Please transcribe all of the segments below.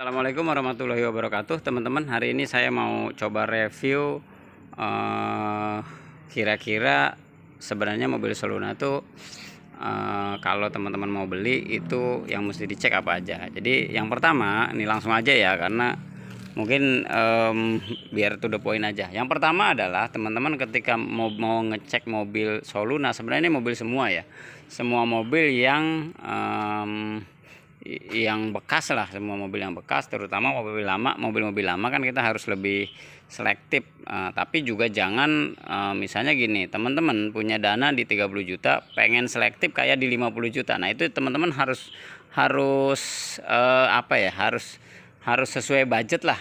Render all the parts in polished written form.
Assalamualaikum warahmatullahi wabarakatuh, teman-teman. Hari ini saya mau coba review kira-kira sebenarnya mobil Soluna itu kalau teman-teman mau beli itu yang mesti dicek apa aja. Jadi yang pertama ini langsung aja ya, karena mungkin biar to the point aja. Yang pertama adalah teman-teman ketika mau ngecek mobil Soluna, sebenarnya ini mobil semua ya, semua mobil yang bekas lah, semua mobil yang bekas, terutama mobil lama. Mobil-mobil lama kan kita harus lebih selektif, tapi juga jangan misalnya gini, teman-teman punya dana di 30 juta pengen selektif kayak di 50 juta. Nah itu teman-teman harus apa ya, harus sesuai budget lah.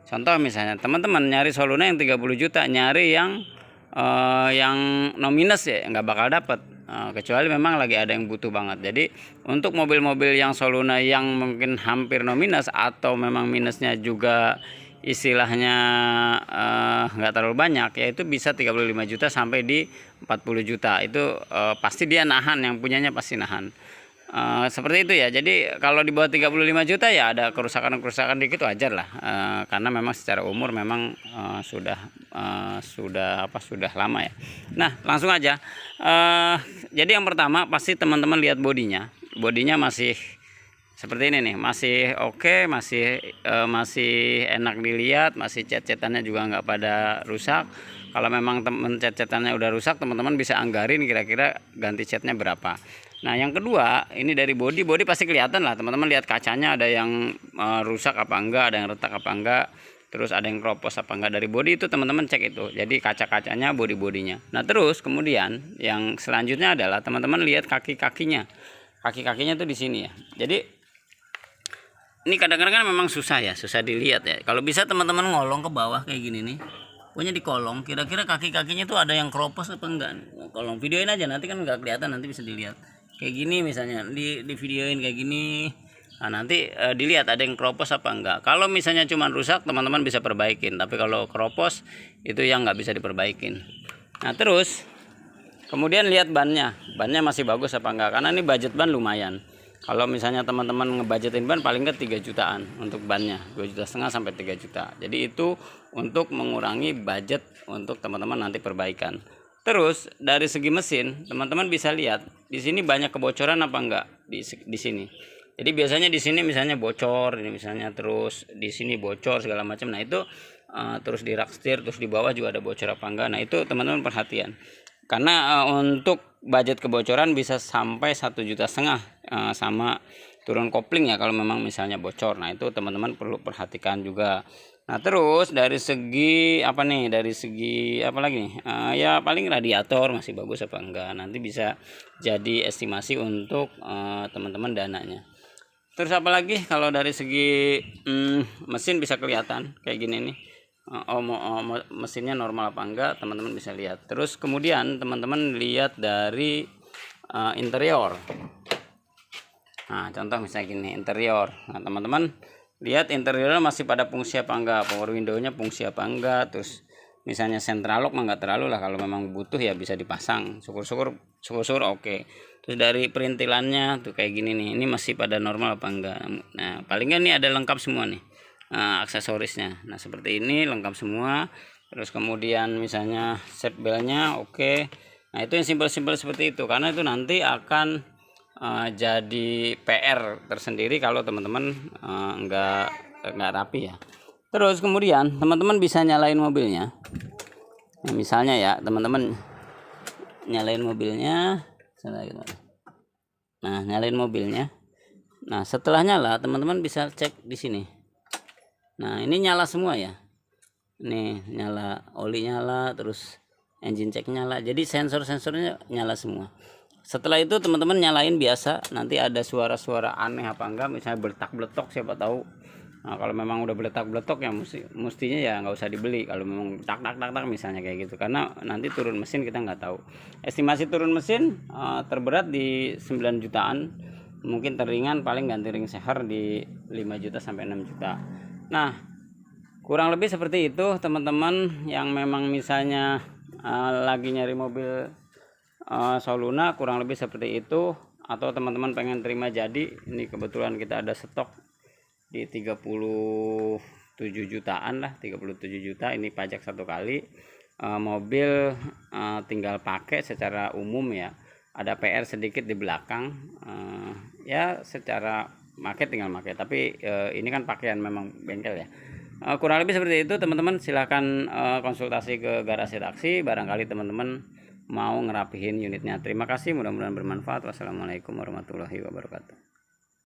Contoh misalnya teman-teman nyari Soluna yang 30 juta, nyari yang no minus ya nggak bakal dapet, kecuali memang lagi ada yang butuh banget. Jadi untuk mobil-mobil yang Soluna yang mungkin hampir no minus atau memang minusnya juga istilahnya nggak terlalu banyak, yaitu bisa 35 juta sampai di 40 juta. Itu pasti dia nahan, yang punyanya pasti nahan. Seperti itu ya. Jadi kalau di bawah 35 juta ya ada kerusakan dikit wajar lah, karena memang secara umur memang sudah lama ya. Nah langsung aja, jadi yang pertama pasti teman-teman lihat bodinya masih seperti ini nih, masih oke, masih enak dilihat, masih cat-catannya juga nggak pada rusak. Kalau memang cat-catannya udah rusak, teman-teman bisa anggarin kira-kira ganti catnya berapa. Nah yang kedua, ini dari bodi pasti kelihatan lah, teman-teman lihat kacanya ada yang rusak apa enggak, ada yang retak apa enggak, terus ada yang keropos apa enggak. Dari bodi itu teman-teman cek itu, jadi kaca-kacanya, bodinya. Nah terus kemudian yang selanjutnya adalah teman-teman lihat kaki-kakinya tuh di sini ya. Jadi ini kadang-kadang kan memang susah dilihat ya. Kalau bisa teman-teman ngolong ke bawah kayak gini nih, pokoknya di kolong kira-kira kaki-kakinya tuh ada yang keropos apa enggak. Kolong videoin aja, nanti kan nggak kelihatan, nanti bisa dilihat kayak gini misalnya, di videoin kayak gini. Nah nanti dilihat ada yang keropos apa enggak. Kalau misalnya cuma rusak, teman-teman bisa perbaikin, tapi kalau keropos itu yang nggak bisa diperbaikin. Nah terus kemudian lihat bannya masih bagus apa enggak, karena ini budget ban lumayan. Kalau misalnya teman-teman ngebudgetin ban paling nggak 3 jutaan untuk bannya, 2,5 juta sampai 3 juta. Jadi itu untuk mengurangi budget untuk teman-teman nanti perbaikan. Terus dari segi mesin, teman-teman bisa lihat di sini banyak kebocoran apa enggak di sini. Jadi biasanya di sini misalnya bocor, ini misalnya, terus di sini bocor segala macam. Nah itu terus di rak setir, terus di bawah juga ada bocor apa enggak. Nah itu teman-teman perhatian. Karena untuk budget kebocoran bisa sampai 1,5 juta sama turun kopling ya kalau memang misalnya bocor. Nah itu teman-teman perlu perhatikan juga. Nah terus dari segi apa nih, dari segi apa lagi nih, ya paling radiator masih bagus apa enggak, nanti bisa jadi estimasi untuk teman-teman dananya. Terus apa lagi, kalau dari segi mesin bisa kelihatan kayak gini nih, mesinnya normal apa enggak, teman-teman bisa lihat. Terus kemudian teman-teman lihat dari interior. Nah contoh misalnya gini, interior. Nah teman-teman lihat interiornya masih pada fungsi apa enggak, power window-nya fungsi apa enggak. Terus misalnya central lock mah enggak terlalu lah, kalau memang butuh ya bisa dipasang, syukur-syukur oke. Terus dari perintilannya tuh kayak gini nih, ini masih pada normal apa enggak. Nah paling enggak ini ada lengkap semua nih aksesorisnya. Nah seperti ini lengkap semua. Terus kemudian misalnya seat beltnya oke. Nah itu yang simpel-simpel seperti itu, karena itu nanti akan jadi PR tersendiri kalau teman-teman nggak rapi ya. Terus kemudian teman-teman bisa nyalain mobilnya. Nah, misalnya ya teman-teman nyalain mobilnya. Nah nyalain mobilnya. Nah setelah nyala teman-teman bisa cek di sini. Nah ini nyala semua ya. Nih nyala, oli nyala, terus engine check nyala. Jadi sensor-sensornya nyala semua. Setelah itu teman-teman nyalain biasa, nanti ada suara-suara aneh apa enggak, misalnya beletak-beletok siapa tahu. Nah kalau memang udah beletak-beletok ya mestinya ya nggak usah dibeli. Kalau memang tak misalnya kayak gitu, karena nanti turun mesin kita nggak tahu. Estimasi turun mesin terberat di 9 jutaan, mungkin teringan paling ganti ring seher di 5 juta sampai 6 juta. Nah kurang lebih seperti itu teman-teman yang memang misalnya lagi nyari mobil Soluna, kurang lebih seperti itu. Atau teman-teman pengen terima jadi, ini kebetulan kita ada stok di 37 jutaan lah, 37 juta ini pajak satu kali. Mobil tinggal pakai secara umum ya, ada PR sedikit di belakang, ya secara market tinggal pakai, tapi ini kan pakaian memang bengkel ya. Kurang lebih seperti itu teman-teman. Silahkan konsultasi ke garasi taksi barangkali teman-teman mau ngerapihin unitnya. Terima kasih, mudah-mudahan bermanfaat. Wassalamualaikum warahmatullahi wabarakatuh.